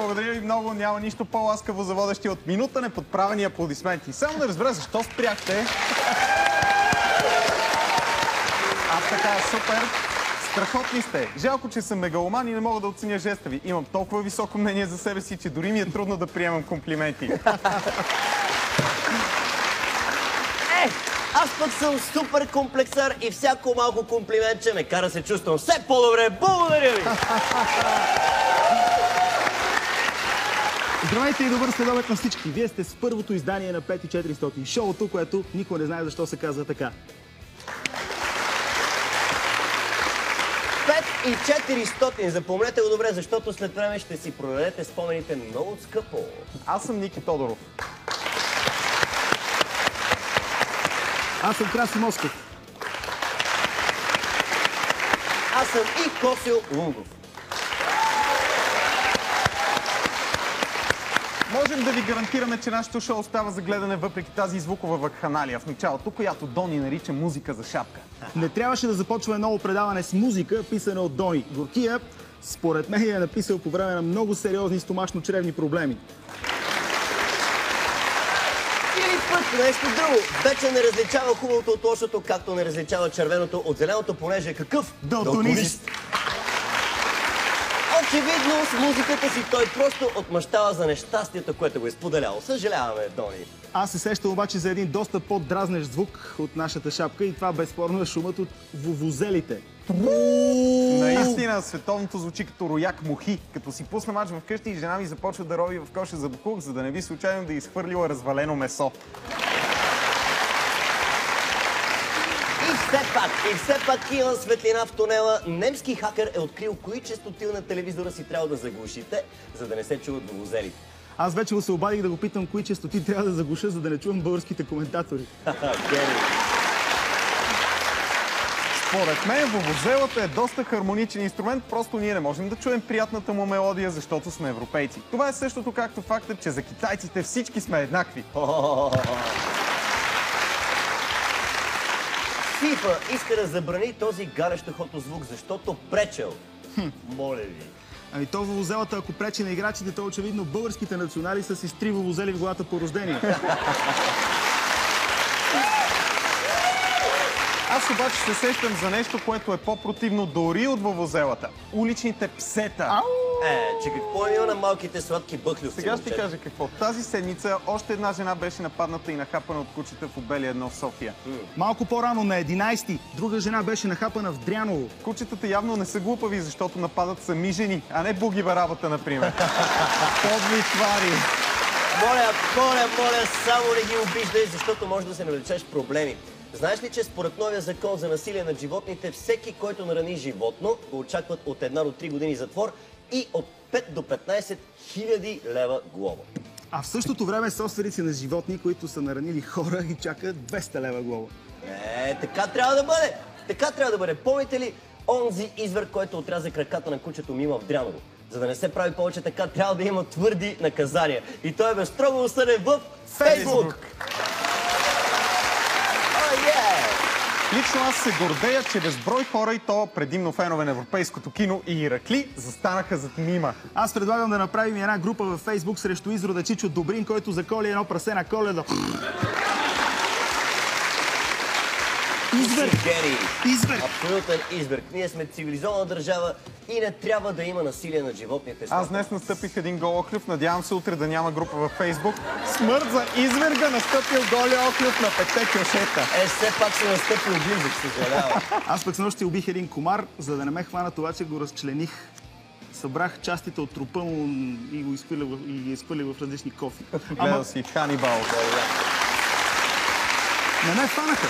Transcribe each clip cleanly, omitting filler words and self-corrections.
благодаря ви много. Няма нищо по-ласкаво за водещи от минута неподправени аплодисменти. Само да разбера защо спряхте. Аз така, супер. Страхотни сте. Жалко, че съм мегаломан и не мога да оценя жеста ви. Имам толкова високо мнение за себе си, че дори ми е трудно да приемам комплименти. Аз пък съм супер комплексар и всяко малко комплиментче ме кара се чувствам все по-добре. Благодаря ви! Здравейте и добър следобед на всички! Вие сте с първото издание на 5400 шоуто, което никой не знае защо се казва така. 5400, запомнете го добре, защото след време ще си продадете спомените много скъпо. Аз съм Ники Тодоров. Аз съм Краси Москов. Аз съм и Косил Лунгов. Можем да ви гарантираме, че нашето шоу остава за гледане въпреки тази звукова вакханалия в началото, която Дони нарича музика за шапка. Не трябваше да започва ново предаване с музика, писана от Дони. Горкия, според мен, я е написал по време на много сериозни стомашно-чревни проблеми. Или пък нещо друго. Вече не различава хубавото от лошото, както не различава червеното от зеленото, понеже е какъв? Далтонист! Очевидно с музиката си той просто отмъщава за нещастието, което го е споделял. Съжаляваме, Дони. Аз се сещам обаче за един доста по-дразнещ звук от нашата шапка и това безспорно е шумът от вувузелите. Наистина, световното звучи като рояк мухи. Като си пусна мач вкъщи и жена ми започва да рови в коша за букук, за да не би случайно да изхвърлила развалено месо. И все пак има светлина в тунела. Немски хакер е открил кои честоти на телевизора си трябва да заглушите, за да не се чуват вувузелите. Аз вече се обадих да го питам кои честоти трябва да заглуша, за да не чувам българските коментатори. Според мен вувузелата е доста хармоничен инструмент, просто ние не можем да чуем приятната му мелодия, защото сме европейци. Това е същото както фактът, че за китайците всички сме еднакви. ФИФА иска да забрани този гарещохото звук, защото пречел. Моля ви. Ами то вувузелата, ако пречи на играчите, то очевидно българските национали са си с 3 вувузели в главата по рождение. Аз обаче се сещам за нещо, което е по-противно дори от вувузелата. Уличните псета. Че какво има на малките сладки бъхлювци? Сега ще ти кажа какво. Тази седмица още една жена беше нападната и нахапана от кучета в Обели 1 в София. Малко по-рано, на 11-ти, друга жена беше нахапана в Дряново. Кучетата явно не са глупави, защото нападат сами жени, а не бугива работа, например. Подли твари! Моля, само не ги обиждай, защото може да се навлечеш проблеми. Знаеш ли, че според новия закон за насилие над животните, всеки, който нарани животно, го очакват от 1 до 3 години затвор и от 5 до 15 хиляди лева глоба. А в същото време собственици на животни, които са наранили хора, ги чакат 200 лева глоба. Така трябва да бъде. Така трябва да бъде. Помните ли онзи извер, който отряза краката на кучето Мима в Дряново? За да не се прави повече така, трябва да има твърди наказания. И той е безстрого осъден в Фейсбук. Лично аз се гордея, че безброй хора, и то предимно фенове на европейското кино и Иракли, застанаха зад Мима. Аз предлагам да направим една група във Фейсбук срещу изрода Чичо Добрин, който заколи едно прасе на Коледа. Изверг! Абсолютен изверг. Ние сме цивилизована държава и не трябва да има насилие над животните. Аз днес настъпих един гол оклюв. Надявам се утре да няма група във Фейсбук. Смърт за изверга, настъпил голия оклюв на 5 кюшета. Все пак се настъпил близък, съжалявам. Аз пък снощи убих един комар, за да не ме хванат, обаче го разчлених. Събрах частите от трупа му и ги изхвърлих в различни кофи. Гледал си Ханибал. Не ме хванаха.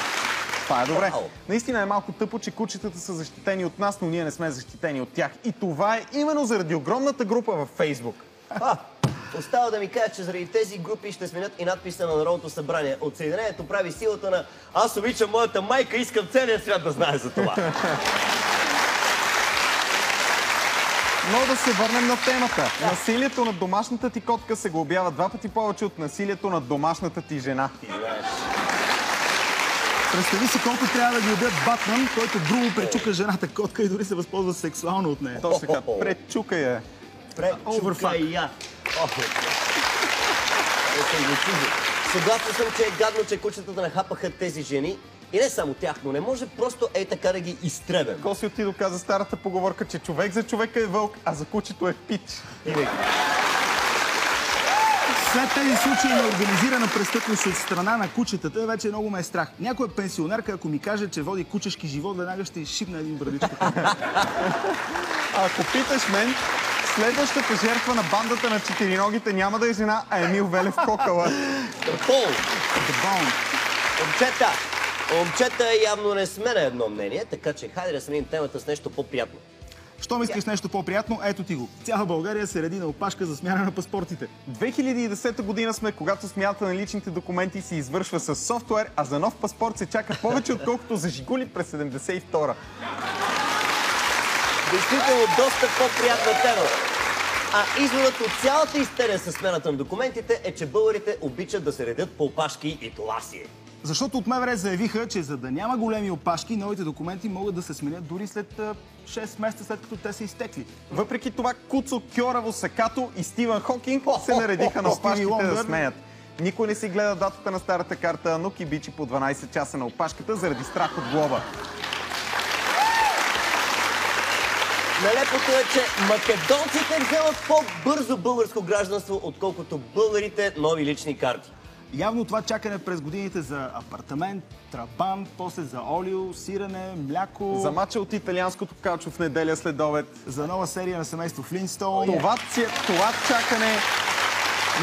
Това е добре. Наистина е малко тъпо, че кучетата са защитени от нас, но ние не сме защитени от тях. И това е именно заради огромната група във Фейсбук. Остава да ми кажа, че заради тези групи ще сменят и надписа на Народното събрание. От Съединението прави силата на "Аз обичам моята майка, искам целият свят да знае за това". Но да се върнем на темата. Насилието над домашната ти котка се глобява 2 пъти повече от насилието над домашната ти жена. Представи си колко трябва да ги убият Батман, който грубо пречука жената котка и дори се възползва сексуално от нея. Точно така, пречука я. Пречукая. Съгласен съм, че е гадно, че кучетата нахапаха тези жени. И не само тях, но не може просто така да ги изтребем. Коси ти доказа старата поговорка, че човек за човека е вълк, а за кучето е пич. След тези случаи на организирана престъпност от страна на кучетата, вече много ме е страх. Някоя пенсионерка, ако ми каже, че води кучешки живот, веднага ще изшибне един брадичка. Ако питаш мен, следващата жертва на бандата на четириногите няма да е жена, а Емил Велев Кокала. Момчета явно не сме на едно мнение, така че хайде да сменим темата с нещо по-приятно. Щом искаш нещо по-приятно, ето ти го. Цяла България се реди на опашка за смяна на паспортите. 2010 година сме, когато смяната на личните документи се извършва с софтуер, а за нов паспорт се чака повече, отколкото за Жигули през 72-а. Действително доста по-приятна тема. А изводът от цялата истерия със смяната на документите е, че българите обичат да се редят по опашки и това си е. Защото от МВР заявиха, че за да няма големи опашки, новите документи могат да се сменят дори след 6 месеца, след като те са изтекли. Въпреки това, Куцо, Кьораво, Сакато и Стивън Хокинг се наредиха на опашките да смеят. Никой не си гледа датата на старата карта, но кибичи по 12 часа на опашката заради страх от глоба. Нелепото е, че македонците вземат по-бързо българско гражданство, отколкото българите нови лични карти. Явно това чакане през годините за апартамент, трабан, после за олио, сирене, мляко... За мача от италианското калчо в неделя след обед. За нова серия на семейство Флинстоун. Това чакане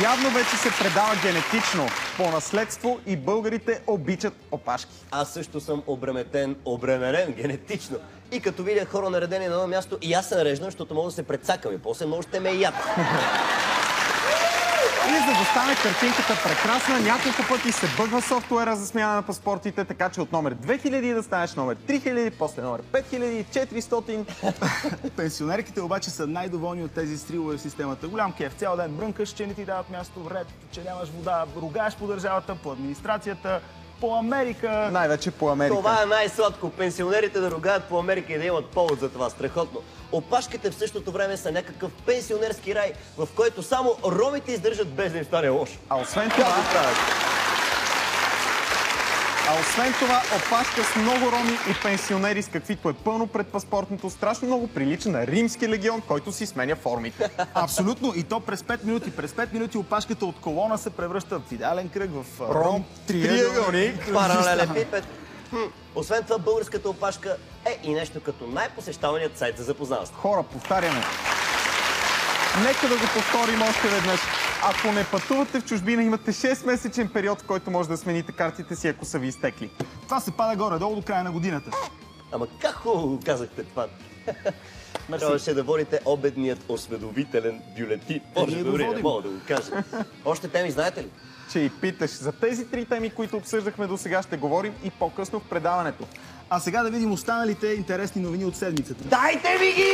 явно вече се предава генетично, по наследство и българите обичат опашки. Аз също съм обременен генетично. И като видя хора наредени на едно място, и аз се нареждам, защото мога да се прецакам и после можете ме яд. И за да стане картинката прекрасна, няколко пъти се бъгва софтуера за смяна на паспортите, така че от номер 2000 да станеш номер 3000, после номер 5400. Пенсионерките обаче са най-доволни от тези стрилове в системата. Голям кеф. Цял ден брънкаш, че не ти дават място, ред, че нямаш вода, ругаеш по държавата, по администрацията, по Америка. Най-вече по Америка. Това е най-сладко. Пенсионерите да ругаят по Америка и да имат повод за това. Страхотно. Опашките в същото време са някакъв пенсионерски рай, в който само ромите издържат без да им стане лошо. А освен това, опашка с много роми и пенсионери, с каквито е пълно предпаспортното, страшно много прилича на римски легион, който си сменя формите. Абсолютно. И то през 5 минути. През 5 минути опашката от колона се превръща в идеален кръг, в ром, триъгълник. Паралелепипед. Освен това, българската опашка е и нещо като най-посещаваният сайт за запознанство. Хора, повтаряме. Нека да го повторим още веднъж. Ако не пътувате в чужбина, имате 6-месечен период, в който може да смените картите си, ако са ви изтекли. Това се пада горе-долу до края на годината. Ама как хубаво казахте това? Трябваше да водите обедният осведомителен бюлетин. Боже, добре, не мога да го кажа. Още теми знаете ли? Че и питаш. За тези 3 теми, които обсъждахме до сега, ще говорим и по-късно в предаването. А сега да видим останалите интересни новини от седмицата. Дайте ми ги!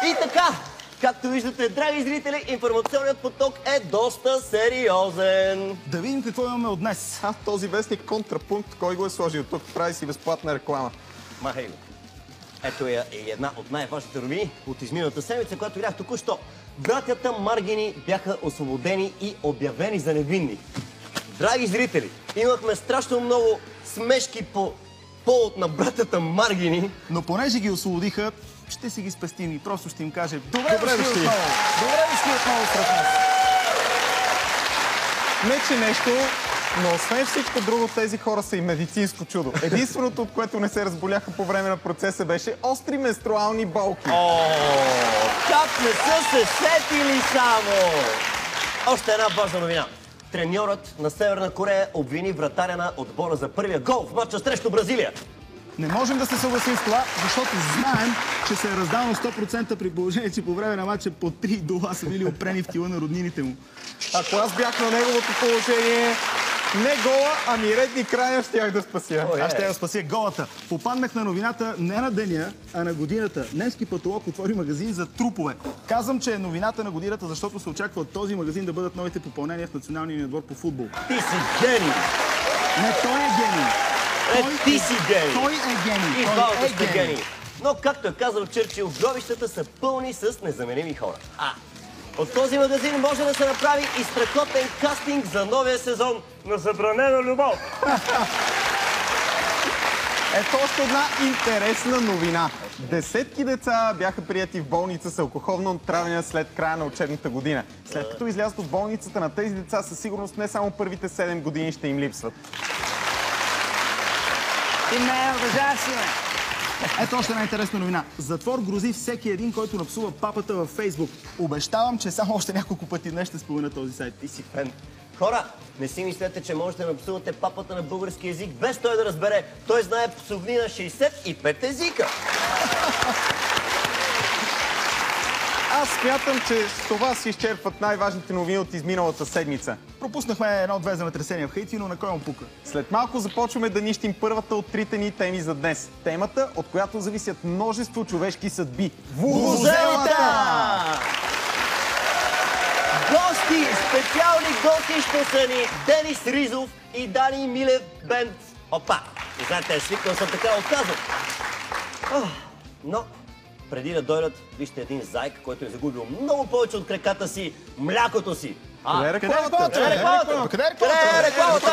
И така, както виждате, драги зрители, информационният поток е доста сериозен. Да видим какво имаме от днес. Този вестник Контрапункт, кой го е сложил тук? Прави си безплатна реклама. Махай го. Ето е една от най-важните новини от изминалата седмица, която видях току-що. Братята Маргини бяха освободени и обявени за невинни. Драги зрители, имахме страшно много смешки по повод на братята Маргини. Но понеже ги освободиха, ще си ги спестим и просто ще им кажем Добре дошли отново сред нас. Не, че нещо, Но освен всичко друго, тези хора са и медицинско чудо. Единственото, от което не се разболяха по време на процеса, беше остри менструални болки. О, как не са се сетили само! Още една важна новина. Треньорът на Северна Корея обвини вратаря на отбора за първия гол в матча срещу Бразилия. Не можем да се съгласим с това, защото знаем, че се е раздал на 100% при положение, че по време на матча по 3 дола са били опрени в тила на роднините му. Ако аз бях на неговото положение, не гола, ами редни края щях да спася. Аз ще я спася голата. Попаднах на новината не на деня, а на годината. Немски патолог отвори магазин за трупове. Казвам, че е новината на годината, защото се очаква от този магазин да бъдат новите попълнения в националния ни отбор по футбол. Ти си гений! Не, той е гений. Ти си гений! Той е гений. И двамата сте гений. Но, както е казал Чърчил, гробищата са пълни с незаменими хора. От този магазин може да се направи и страхотен кастинг за новия сезон на Забранена любов. Ето още една интересна новина. Десетки деца бяха прияти в болница с алкохолно отравяне след края на учебната година. След като излязат от болницата, на тези деца със сигурност не само първите 7 години ще им липсват. Ето още една интересна новина. Затвор грози всеки един, който напсува папата във Фейсбук. Обещавам, че само още няколко пъти днес ще спомена този сайт. Ти си фен. Хора, не си мислете, че можете да напсувате папата на български език без той да разбере. Той знае псовни на 65 езика. Аз смятам, че с това се изчерпват най-важните новини от изминалата седмица. Пропуснахме едно-две земетресения в Хаити, но на кой му пука? След малко започваме да нищим първата от трите ни теми за днес. Темата, от която зависят множество човешки съдби. Вувузелата! Гости, специални гости ще са ни Денис Ризов и Дани Милев Бенд. Опа! И знаете, свикнал съм така отказвам. Но преди да дойдат, вижте един заек, който е загубил много повече от краката си, млякото си. Къде е рекламата? Къде е рекламата? Къде е рекламата?